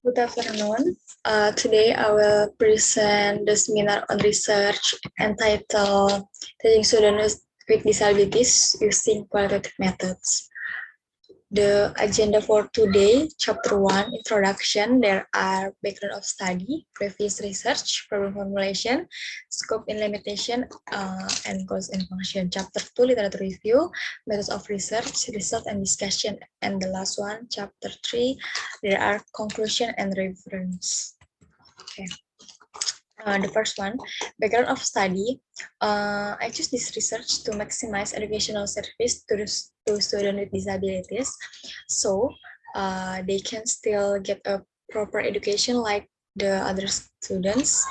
Good afternoon. Today I will present the seminar on research entitled Teaching Students with Disabilities Using Qualitative Methods. The agenda for today, Chapter 1, Introduction, there are background of study, previous research, problem formulation, scope and limitation, and goals and function. Chapter 2, literature review, methods of research, result and discussion. And the last one, Chapter 3, there are conclusion and reference. Okay. The first one, background of study. I choose this research to maximize educational service to students with disabilities, so they can still get a proper education like the other students.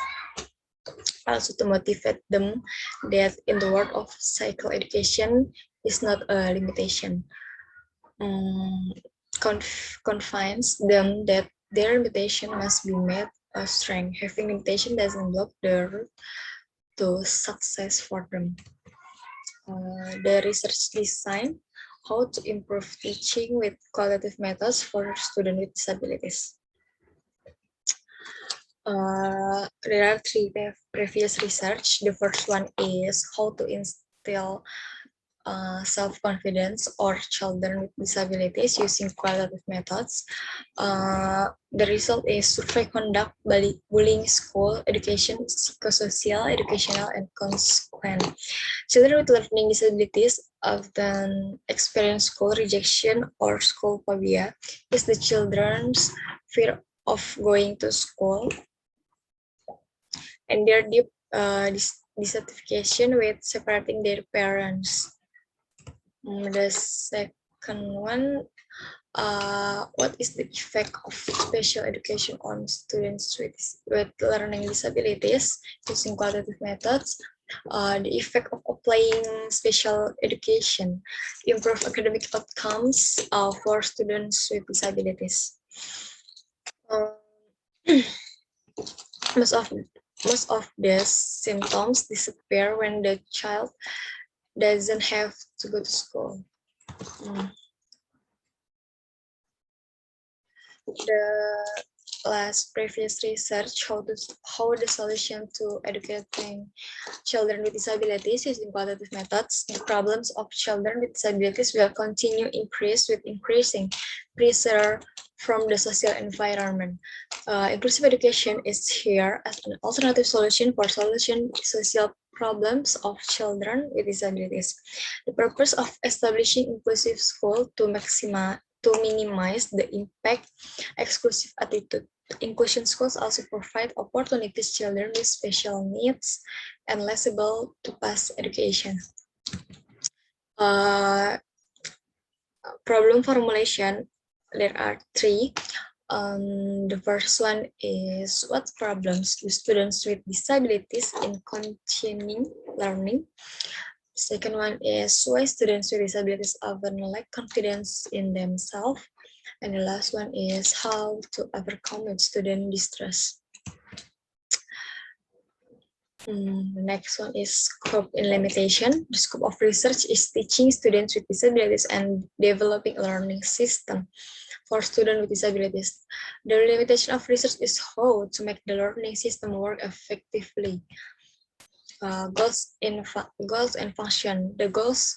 Also to motivate them that in the world of psychoeducation is not a limitation. Confines them that their limitation must be met a strength. Having limitation doesn't block the route to success for them. The research design how to improve teaching with qualitative methods for students with disabilities. There are three previous research. The first one is how to instill self-confidence or children with disabilities using qualitative methods. The result is survey conduct, bullying, school, education, psychosocial, educational, and consequent. Children with learning disabilities often experience school rejection or school phobia. Is the children's fear of going to school and their deep dissatisfaction with separating their parents. The second one, what is the effect of special education on students with learning disabilities using qualitative methods? The effect of applying special education, improve academic outcomes for students with disabilities. Most of the symptoms disappear when the child doesn't have to go to school. The last previous research how the solution to educating children with disabilities using qualitative methods, the problems of children with disabilities will continue increase with increasing pressure from the social environment. Inclusive education is here as an alternative solution for social problems of children with disabilities. The purpose of establishing inclusive school to minimize the impact exclusive attitude. Inclusion schools also provide opportunities to children with special needs and less able to pass education. Problem formulation, there are three. The first one is what problems do students with disabilities in continuing learning? Second one is why students with disabilities often lack confidence in themselves. And the last one is how to overcome student distress. The next one is scope and limitation. The scope of research is teaching students with disabilities and developing a learning system for students with disabilities. The limitation of research is how to make the learning system work effectively. Goals and function. The goals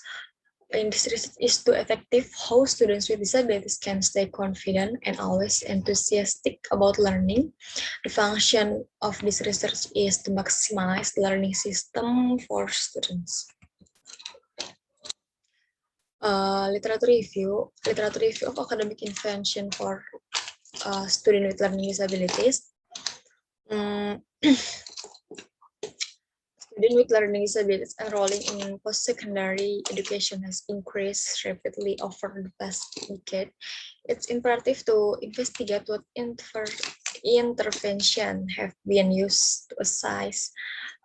in this research is to effective how students with disabilities can stay confident and always enthusiastic about learning. The function of this research is to maximize the learning system for students. Literature review of academic intervention for students with learning disabilities. Students with learning disabilities enrolling in post-secondary education has increased rapidly over the past decade. It's imperative to investigate what intervention have been used to assess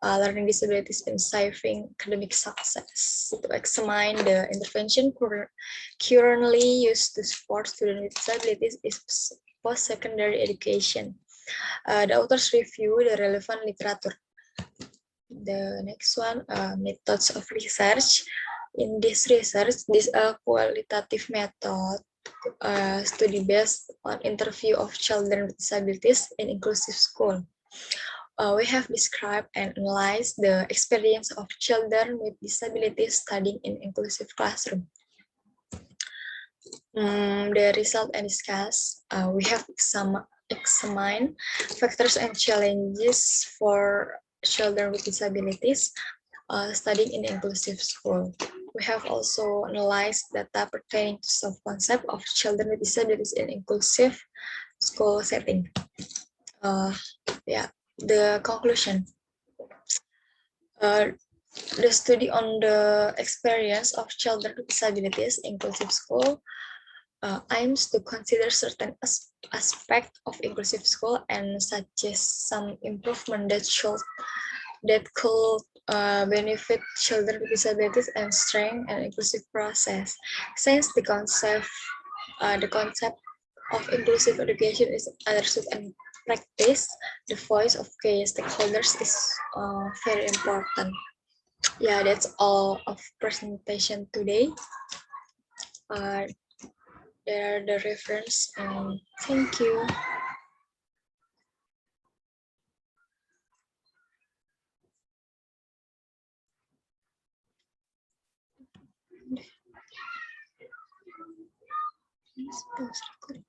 learning disabilities and achieving academic success. To examine the intervention currently used to support students with disabilities is post-secondary education. The authors review the relevant literature. The next one, methods of research. In this research, this is a qualitative method study based on interview of children with disabilities in inclusive school. We have described and analyzed the experience of children with disabilities studying in inclusive classroom. The result and discuss, we have examined factors and challenges for children with disabilities studying in inclusive school. We have also analyzed data pertaining to self-concept of children with disabilities in inclusive school setting. The conclusion. The study on the experience of children with disabilities in inclusive school aims to consider certain aspects of inclusive school and suggest some improvement that could benefit children with disabilities and strengthen an inclusive process. Since the concept of inclusive education is understood and practiced, the voice of key stakeholders is very important. Yeah, that's all of presentation today. There are the reference, and thank you. Please pause recording.